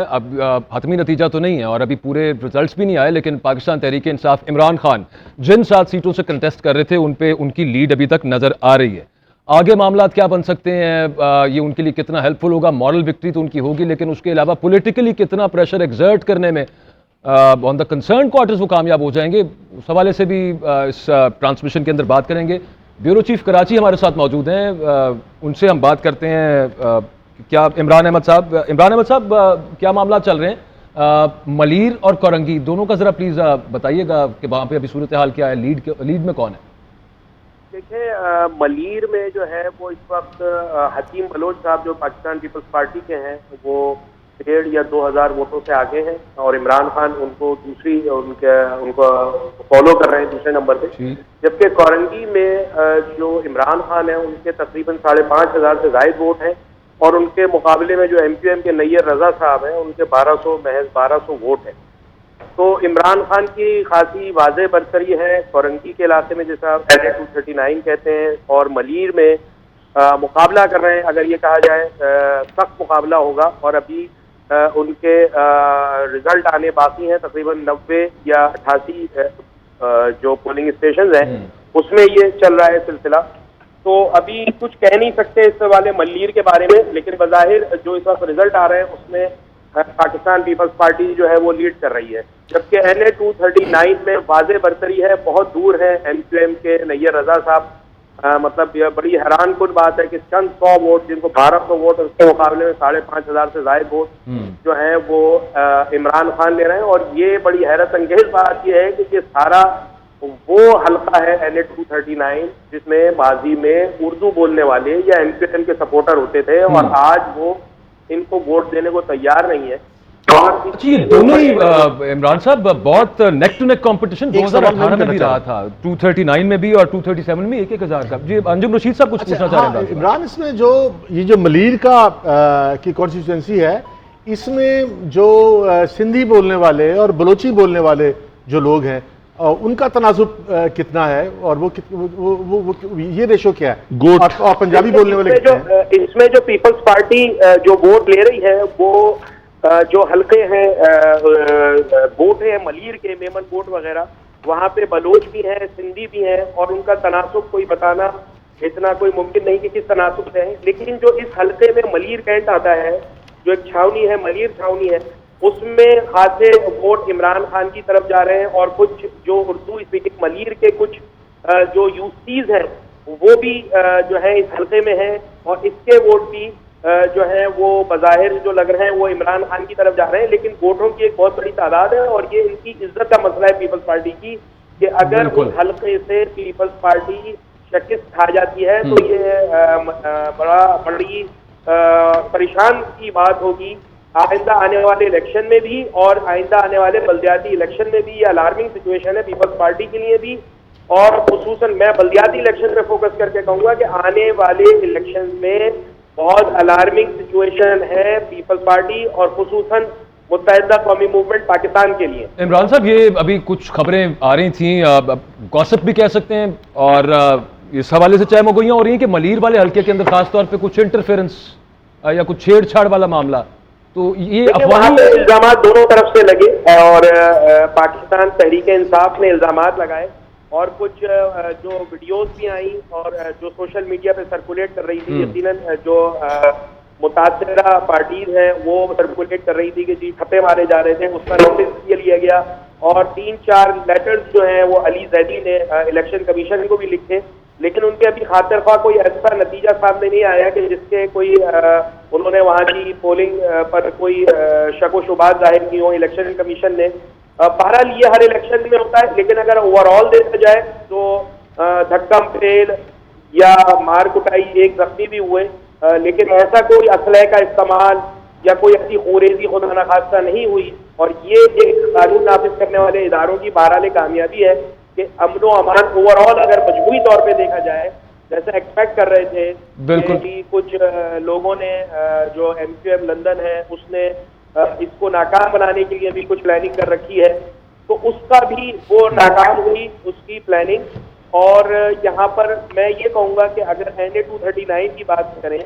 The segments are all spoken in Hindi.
अब हतमी नतीजा तो नहीं है और अभी पूरे रिजल्ट्स भी नहीं आए, लेकिन पाकिस्तान तहरीक इंसाफ इमरान खान जिन 7 सीटों से कंटेस्ट कर रहे थे उन पे उनकी लीड अभी तक नजर आ रही है। आगे मामला क्या बन सकते हैं, ये उनके लिए कितना हेल्पफुल होगा? मॉरल विक्ट्री तो उनकी होगी, लेकिन उसके अलावा पॉलिटिकली कितना प्रेशर एक्सर्ट करने में ऑन द कंसर्न क्वार्टर्स वो कामयाब हो जाएंगे, उस हवाले से भी इस ट्रांसमिशन के अंदर बात करेंगे। ब्यूरो चीफ कराची हमारे साथ मौजूद हैं, उनसे हम बात करते हैं। क्या इमरान अहमद साहब, क्या मामला चल रहे हैं मलीर और कोरंगी दोनों का? जरा प्लीज बताइएगा कि वहां पे अभी सूरत हाल क्या है, लीड में कौन है? देखिए, मलीर में जो है वो इस वक्त हकीम बलोच साहब जो पाकिस्तान पीपल्स पार्टी के हैं वो 1,500 या 2,000 वोटों से आगे हैं और इमरान खान उनको उनको फॉलो कर रहे हैं दूसरे नंबर पे। जबकि कोरंगी में जो इमरान खान है उनके तकरीबन 5,500 से ज्यादा वोट हैं और उनके मुकाबले में जो MQM के नैयर रजा साहब हैं उनके महज 1200 वोट हैं। तो इमरान खान की खासी वाज़ेह बरतरी है कोरंगी के इलाके में, जैसा NA 239 कहते हैं, और मलीर में मुकाबला कर रहे हैं। अगर ये कहा जाए सख्त मुकाबला होगा और अभी उनके रिजल्ट आने बाकी हैं, तकरीबन 90 या 88 जो पोलिंग स्टेशन हैं उसमें ये चल रहा है सिलसिला। तो अभी कुछ कह नहीं सकते इस वाले मलीर के बारे में, लेकिन बज़ाहिर जो इस वक्त रिजल्ट आ रहे हैं उसमें पाकिस्तान पीपल्स पार्टी जो है वो लीड कर रही है। जबकि NA 239 में वाज़ेह बरतरी है, बहुत दूर है MQM के नैयर रजा साहब। मतलब यह बड़ी हैरान कुन बात है कि चंद 100 वोट, जिनको 1200 वोट, उसके मुकाबले में 5,500 से ज्यादा वोट जो है वो इमरान खान ले रहे हैं। और ये बड़ी हैरत अंगेज बात यह है कि ये सारा वो हल्का है NA 239 जिसमें माजी में उर्दू बोलने वाले या MQM के सपोर्टर होते थे और आज वो इनको वोट देने को तैयार नहीं है। जी, दोनों ही इमरान साहब बहुत नेक टू नेक कंपटीशन 2018 में भी रहा था, 239 में भी और 237 में 1,000 का। जी, अंजुम रशीद साहब कुछ पूछना चाह रहे हैं? इमरान, इसमें जो मलीर का की कॉन्स्टिट्यूंसी है, इसमें जो सिंधी बोलने वाले और बलोची बोलने वाले जो लोग हैं उनका तनाजुब कितना है और वो ये रेशो क्या है? और पंजाबी बोलने वाले इसमें जो पीपल्स पार्टी जो वोट ले रही है वो जो हल्के हैं वोट है मलीर के, मेमन वोट वगैरह, वहाँ पे बलोच भी हैं, सिंधी भी हैं और उनका तनासुब कोई बताना इतना कोई मुमकिन नहीं कि किस तनासुब से है। लेकिन जो इस हल्के में मलीर कैंट आता है, जो एक छावनी है, मलीर छावनी है, उसमें खासे वोट इमरान खान की तरफ जा रहे हैं और कुछ जो उर्दू स्पीकिंग मलीर के कुछ जो यूसीज हैं वो भी जो है इस हल्के में है और इसके वोट भी जो है वो बज़ाहिर जो लग रहे हैं वो इमरान खान की तरफ जा रहे हैं। लेकिन वोटों की एक बहुत बड़ी तादाद है और ये इनकी इज्जत का मसला है पीपल्स पार्टी की, कि अगर उस हल्के से पीपल्स पार्टी शिकस्त खा जाती है तो ये बड़ी परेशान की बात होगी आइंदा आने वाले इलेक्शन में भी और आइंदा आने वाले बल्दियाती इलेक्शन में भी। ये अलार्मिंग सिचुएशन है पीपल्स पार्टी के लिए भी और खुसूसन मैं बल्दियाती इलेक्शन पे फोकस करके कहूंगा कि आने वाले इलेक्शन में बहुत अलार्मिंग सिचुएशन है पीपल्स पार्टी और खुसूसन मुत्तहिदा कौमी मूवमेंट पाकिस्तान के लिए। इमरान साहब, ये अभी कुछ खबरें आ रही थी, गॉसिप भी कह सकते हैं, और इस हवाले से चाहे मगोइयां हो रही हैं कि मलीर वाले हल्के के अंदर खासतौर पे कुछ इंटरफेरेंस या कुछ छेड़छाड़ वाला मामला, तो ये अफवाह इल्जाम दोनों तरफ से लगे और पाकिस्तान तहरीक इंसाफ ने इल्जाम लगाए और कुछ जो वीडियोस भी आई और जो सोशल मीडिया पे सर्कुलेट कर रही थी, यकीनन जो मुतासिरा पार्टीज हैं वो सर्कुलेट कर रही थी कि जी ठप्पे मारे जा रहे थे, उसका नोटिस ये लिया गया और 3-4 लेटर्स जो हैं वो अली जैदी ने इलेक्शन कमीशन को भी लिखे। लेकिन उनके अभी खातिर ख्वाह कोई ऐसा नतीजा सामने नहीं आया कि जिसके कोई उन्होंने वहाँ की पोलिंग पर कोई शक व शुबात जाहिर की हो इलेक्शन कमीशन ने। बहरहाल ये हर इलेक्शन में होता है, लेकिन अगर ओवरऑल देखा जाए तो धक्का पेल या मार कुटाई, एक जख्मी भी हुए, लेकिन ऐसा कोई असलहे का इस्तेमाल या कोई ऐसी खुरेजी खुदा न खास्ता नहीं हुई। और ये एक कानून नाफिज करने वाले इदारों की बहरहाल कामयाबी है कि अमन व अमान ओवरऑल अगर मजमूई तौर पे देखा जाए जैसे एक्सपेक्ट कर रहे थे कि कुछ लोगों ने जो MQM लंदन है उसने इसको नाकाम बनाने के लिए भी कुछ प्लानिंग कर रखी है, तो उसका भी वो नाकाम हुई उसकी प्लानिंग। और यहाँ पर मैं ये कहूँगा कि अगर NA 239 की बात करें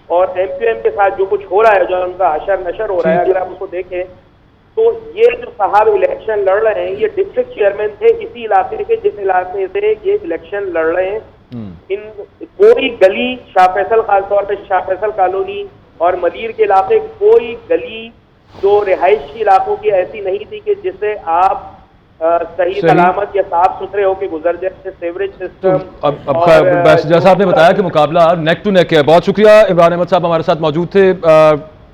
और MQM के साथ जो कुछ हो रहा है, जो उनका हशर नशर हो रहा है, अगर आप उसको देखें तो ये जो साहब इलेक्शन लड़ रहे हैं, ये डिस्ट्रिक्ट चेयरमैन थे इसी इलाके के, जिस इलाके से ये इलेक्शन लड़ रहे हैं। इन कोई गली, शाह फैसल, खासतौर पे शाह फैसल कॉलोनी और मलीर के इलाके, कोई गली जो रिहायशी इलाकों की ऐसी नहीं थी कि जिससे आप सही सलामत या साफ सुथरे होकर गुजर जाए। सेवरेज सिस्टम अब जैसा आपने बताया कि मुकाबला नेक टू नेक है। बहुत शुक्रिया इमरान अहमद साहब हमारे साथ मौजूद थे।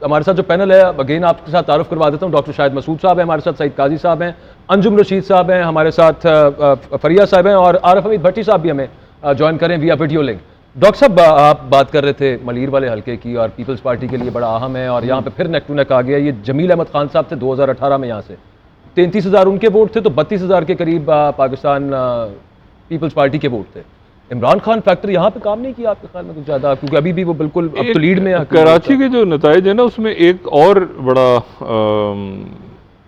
हमारे साथ जो पैनल है, अगेन आपके साथ तारुफ करवा देता हूँ। डॉक्टर शाहिद मसूद साहब हैं हमारे साथ, सईद काजी साहब हैं, अंजुम रशीद साहब हैं हमारे साथ, फरिया साहब हैं और आरिफ हमीद भट्टी साहब भी हमें ज्वाइन करें विया वीडियो लिंक। डॉक्टर साहब, आप बात कर रहे थे मलीर वाले हल्के की और पीपल्स पार्टी के लिए बड़ा अहम है और यहाँ पे फिर नेक टू नेक आ गया। ये जमील अहमद खान साहब थे 2018 में, यहाँ से 33,000 उनके वोट थे, तो 32,000 के करीब पाकिस्तान पीपल्स पार्टी के वोट थे। इमरान खान फैक्टर यहाँ पे काम नहीं किया आपके ख्याल में कुछ ज्यादा, क्योंकि अभी भी वो बिल्कुल अब तो लीड में है। कराची के जो नताइज है ना, उसमें एक और बड़ा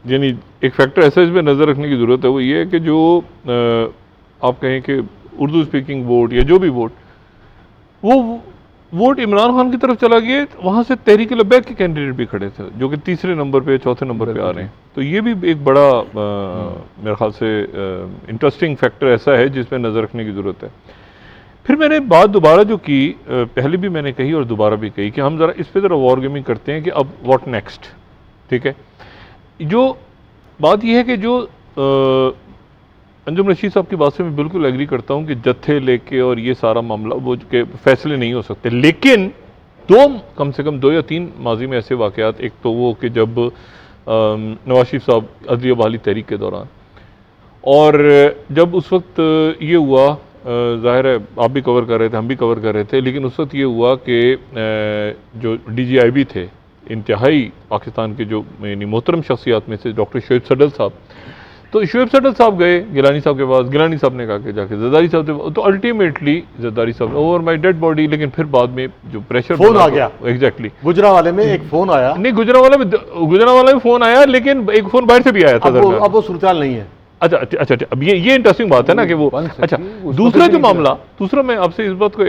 यानी एक फैक्टर ऐसा इसमें नज़र रखने की ज़रूरत है, वो ये है कि जो आप कहें कि उर्दू स्पीकिंग वोट या जो भी वोट, वो वोट इमरान खान की तरफ चला गया। वहाँ से तहरीक लब्बैक के कैंडिडेट भी खड़े थे जो कि तीसरे नंबर पे, चौथे नंबर पे आ रहे हैं। तो ये भी एक बड़ा मेरे ख्याल से इंटरेस्टिंग फैक्टर ऐसा है जिसमें नज़र रखने की ज़रूरत है। फिर मैंने बात दोबारा जो की, पहले भी मैंने कही और दोबारा भी कही कि हम ज़रा इस पर ज़रा वॉर गेमिंग करते हैं कि अब व्हाट नेक्स्ट। ठीक है, जो बात यह है कि जो अंजुम रशीद साहब की बात से मैं बिल्कुल एग्री करता हूँ कि जत्थे लेके और ये सारा मामला वो के फैसले नहीं हो सकते, लेकिन कम से कम 2 या 3 माजी में ऐसे वाक़यात, एक तो वो कि जब नवाज शरीफ साहब अदलिया बहाली तहरीक के दौरान, और जब उस वक्त ये हुआ, ज़ाहिर है आप भी कवर कर रहे थे, हम भी कवर कर रहे थे, लेकिन उस वक्त ये हुआ कि जो DGIB थे, इंतहाई पाकिस्तान के जो यानी मोहतरम शख्सियात में से डॉक्टर शोएब सडल साहब, तो शोएब सडल साहब गए गिलानी साहब के पास, गिलानी साहब ने कहा कि जाके जरदारी साहब से, तो अल्टीमेटली जरदारी साहब ओवर माई डेड बॉडी। लेकिन फिर बाद में जो प्रेशर फोन आ गया, एग्जैक्टली गुजरावाले में एक फोन आया, नहीं गुजरावाला में फोन आया, लेकिन एक फोन बाहर से भी आया था। अब वो सूरत नहीं है। अच्छा, अब ये इंटरेस्टिंग बात है ना कि वो, अच्छा दूसरा जो मामला, दूसरा मैं आपसे इस बात को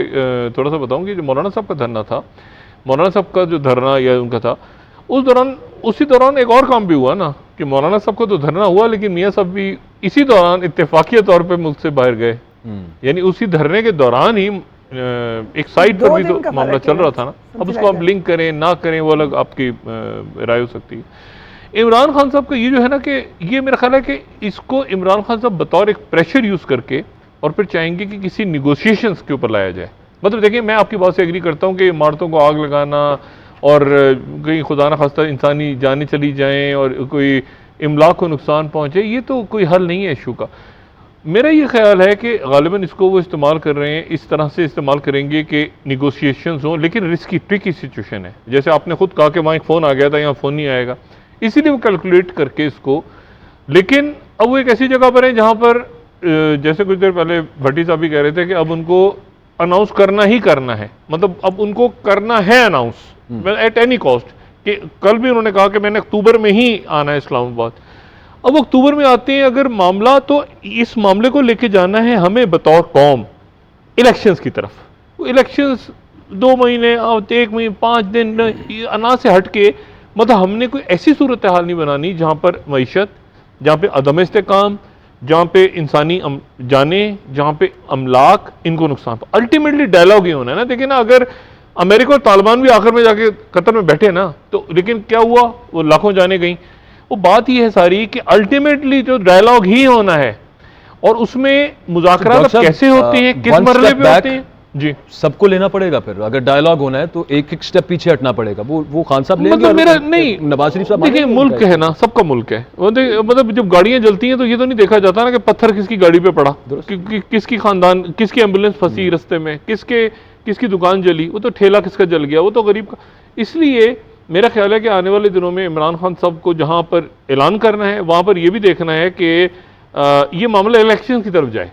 थोड़ा सा बताऊं कि जो मौलाना साहब का धरना था, मौलाना साहब का जो धरना या उनका था, उसी दौरान एक और काम भी हुआ ना कि मौलाना साहब का तो धरना हुआ, लेकिन मियाँ साहब भी इसी दौरान इत्तेफाकिया तौर पे मुल्क से बाहर गए। यानी उसी धरने के दौरान ही एक साइड पर भी तो मामला चल रहा था ना। अब उसको आप लिंक करें ना करें वो अलग आपकी राय हो सकती है। इमरान खान साहब का ये जो है ना कि ये मेरा ख्याल है कि इसको इमरान खान साहब बतौर एक प्रेशर यूज़ करके और फिर चाहेंगे कि किसी निगोशिएशंस के ऊपर लाया जाए। मतलब देखिए, मैं आपकी बात से एग्री करता हूँ कि इमारतों को आग लगाना और कहीं खुदा न खास्ता इंसानी जानें चली जाएं और कोई इमलाक को नुकसान पहुँचे, ये तो कोई हल नहीं है इशू का। मेरा ये ख्याल है कि गालिबन इसको वो इस्तेमाल कर रहे हैं, इस तरह से इस्तेमाल करेंगे कि निगोशिएशंस हों, लेकिन रिस्की ट्रिकी सिचुएशन है। जैसे आपने खुद कहा कि वहाँ एक फ़ोन आ गया था, यहाँ फ़ोन नहीं आएगा, इसीलिए वो कैलकुलेट करके इसको। लेकिन अब वो एक ऐसी जगह पर है जहाँ पर जैसे कुछ देर पहले भट्टी साहब भी कह रहे थे कि अब उनको अनाउंस करना ही करना है, मतलब अब उनको करना है अनाउंस एट एनी कॉस्ट। कि कल भी उन्होंने कहा कि मैंने अक्टूबर में ही आना है इस्लामाबाद। अब वो अक्टूबर में आते हैं अगर मामला, तो इस मामले को लेके जाना है हमें बतौर कौम इलेक्शंस की तरफ। वो इलेक्शंस 2 महीने, 1 महीने, 5 दिन अना से हट के, मतलब हमने कोई ऐसी सूरत हाल नहीं बनानी जहाँ पर मईशत, जहाँ पे अदम इस्तेकाम, जहाँ पे इंसानी जाने, जहाँ पे अमलाक, इनको नुकसान। अल्टीमेटली डायलॉग ही होना है ना। देखिए ना, अगर अमेरिका और तालिबान भी आखिर में जाके कतर में बैठे ना, तो लेकिन क्या हुआ, वो लाखों जाने गई। वो बात ही है सारी कि अल्टीमेटली जो डायलॉग ही होना है, और उसमें मुज़ाकरात कैसे होते हैं, किस मरहले पे होते हैं, जी सबको लेना पड़ेगा। फिर अगर डायलॉग होना है तो एक स्टेप पीछे हटना पड़ेगा। वो खान साहब लेंगे, मतलब मेरा नहीं, नवाज शरीफ साहब। देखिए मुल्क है ना, सबका मुल्क है। मतलब जब गाड़ियां जलती हैं तो ये तो नहीं देखा जाता ना कि पत्थर किसकी गाड़ी पे पड़ा, किसकी खानदान, किसकी एम्बुलेंस फंसी रास्ते में, किसकी दुकान जली, वो तो ठेला किसका जल गया, वो तो गरीब का। इसलिए मेरा ख्याल है कि आने वाले दिनों में इमरान खान साहब को जहां पर ऐलान करना है, वहां पर यह भी देखना है कि ये मामला इलेक्शन की तरफ जाए,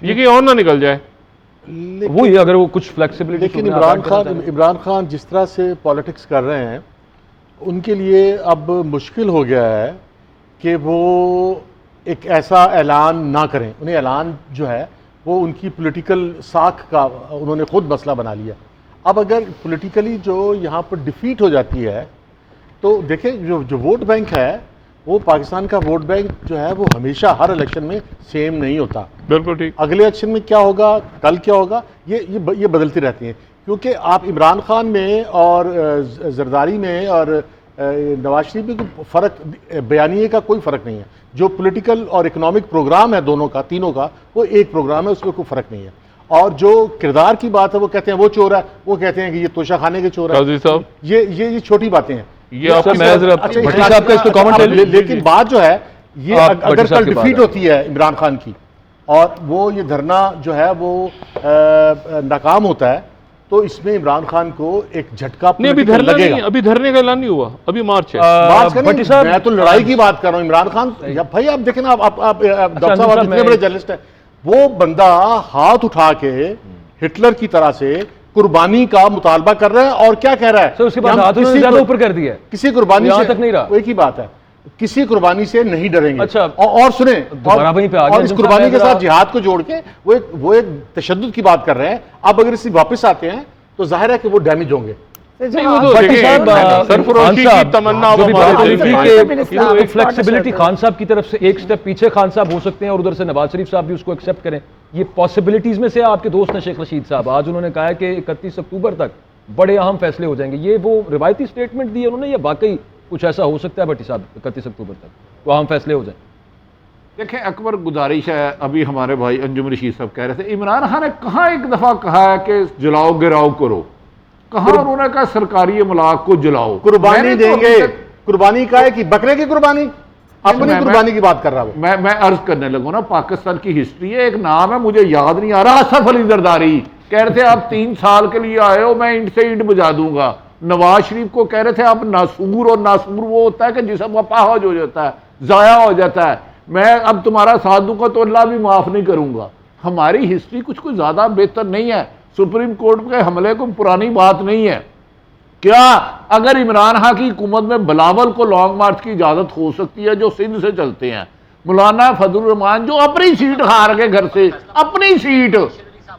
ये कहीं और ना निकल जाए। वो ही अगर वो कुछ फ्लेक्सिबिलिटी। लेकिन इमरान खान जिस तरह से पॉलिटिक्स कर रहे हैं, उनके लिए अब मुश्किल हो गया है कि वो एक ऐसा ऐलान ना करें। उन्हें ऐलान जो है वो उनकी पॉलिटिकल साख का उन्होंने खुद मसला बना लिया। अब अगर पॉलिटिकली जो यहाँ पर डिफीट हो जाती है तो देखें जो वोट बैंक है वो पाकिस्तान का वोट बैंक जो है वो हमेशा हर इलेक्शन में सेम नहीं होता। बिल्कुल ठीक। अगले इलेक्शन में क्या होगा, कल क्या होगा, ये बदलती रहती हैं, क्योंकि आप इमरान खान में और जरदारी में और नवाज शरीफ में कोई फ़र्क, बयानिए का कोई फ़र्क नहीं है। जो पॉलिटिकल और इकोनॉमिक प्रोग्राम है दोनों का, तीनों का, वो एक प्रोग्राम है, उसमें कोई फ़र्क नहीं है। और जो किरदार की बात है वो कहते हैं वो चोर है, वो कहते हैं कि ये तोशा खाने के चोर है। साहब ये छोटी बातें हैं। ये आपकी भट्टी साहब का इस पे कमेंट ले लीजिए। लेकिन बात जो है ये अगर साहब कल की बात डिफीट है। होती है इमरान खान की और वो ये धरना जो है वो नाकाम होता है तो इसमें इमरान खान को एक झटका नहीं, अभी political धरना नहीं लगेगा। है, अभी धरने का ऐलान नहीं हुआ, अभी मार्च है। मार्च का भट्टी नहीं, साहब, मैं तो लड़ाई की बात कर रहा हूँ। इमरान खान भाई आप देखें ना, आप डॉक्टर साहब आप इतने बड़े जर्नलिस्ट हैं, वो बंदा हाथ उठा के हिटलर की तरह से कुर्बानी का मुतालबा कर रहा है और क्या कह रहा है? सर, उसके बाद कि हम हाथ उन्होंने किसी ज्यादा को- ऊपर कर दिया है। किसी कुर्बानी यहाँ से तक नहीं रहा। वो एक ही बात है, किसी कुर्बानी से नहीं डरेंगे। अच्छा, और सुने, दोबारा वहीं पे आ गए और इस अंजुम कुर्बानी साहब, के मैं साथ जिहाद को जोड़ के वो एक तशद्दुद की बात कर रहे हैं। अब अगर इसे वापस आते हैं तो जाहिर है कि वो डैमेज होंगे। नहीं, वो तो भट्टी देखिए, साहब, सरफरोशी की खान साहब, तमन्ना जो भी हमारे बात हो रही दिल थी में कि है। एक फ्लेक्सिबिलिटी खान साहब की तरफ से एक स्टेप पीछे खान साहब हो सकते हैं और उधर से नवाज शरीफ साहब भी उसको एक्सेप्ट करें, ये पॉसिबिलिटीज में से आपके दोस्त हैं शेख रशीद साहब, आज उन्होंने कहा है कि 31 अक्टूबर तक बड़े अहम फैसले हो जाएंगे। ये वो रिवायती स्टेटमेंट दी है उन्होंने, या वाकई कुछ ऐसा हो सकता है भट्टी साहब 31 अक्टूबर तक तो अहम फैसले हो जाए? देखें अकबर, गुजारिश है, अभी हमारे भाई अंजुम रशीद साहब कह रहे थे इमरान खान ने कहाँ एक दफा कहा है कि जलाओ गिराओ करो, कहाँ उन्होंने कहा सरकारी अमलाक को जलाओ, कुर्बानी मैंने तो देंगे। अभी तक- कुर्बानी का है कि बकरे की कुर्बानी, अपनी मैं- कुर्बानी की बात कर रहा हूं। मैं अर्ज करने लगूँ ना, पाकिस्तान की हिस्ट्री है, एक नाम है मुझे याद नहीं आ रहा, असफ अली जरदारी कह रहे थे आप 3 साल के लिए आए हो, मैं ईंट से ईंट बजा दूंगा। नवाज शरीफ को कह रहे थे आप नासूर, और नासूर वो होता है कि जिसम अपाहज हो जाता है, जाया हो जाता है, मैं अब तुम्हारा साथ दूंगा तो अल्लाह भी माफ नहीं करूंगा। हमारी हिस्ट्री कुछ कोई ज्यादा बेहतर नहीं है, सुप्रीम कोर्ट के हमले को पुरानी बात नहीं है। क्या अगर इमरान खान की हुकूमत में बिलावल को लॉन्ग मार्च की इजाजत हो सकती है जो सिंध से चलते हैं, मौलाना फजलुर रहमान जो अपनी सीट हार के घर से, अपनी सीट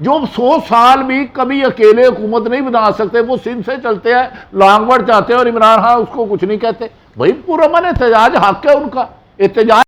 जो 100 साल भी कभी अकेले हुकूमत नहीं बना सकते, वो सिंध से चलते हैं, लॉन्ग मार्च चाहते हैं और इमरान खान उसको कुछ नहीं कहते। भाई पूरा मन एहतजाज हक है उनका, एहतजाज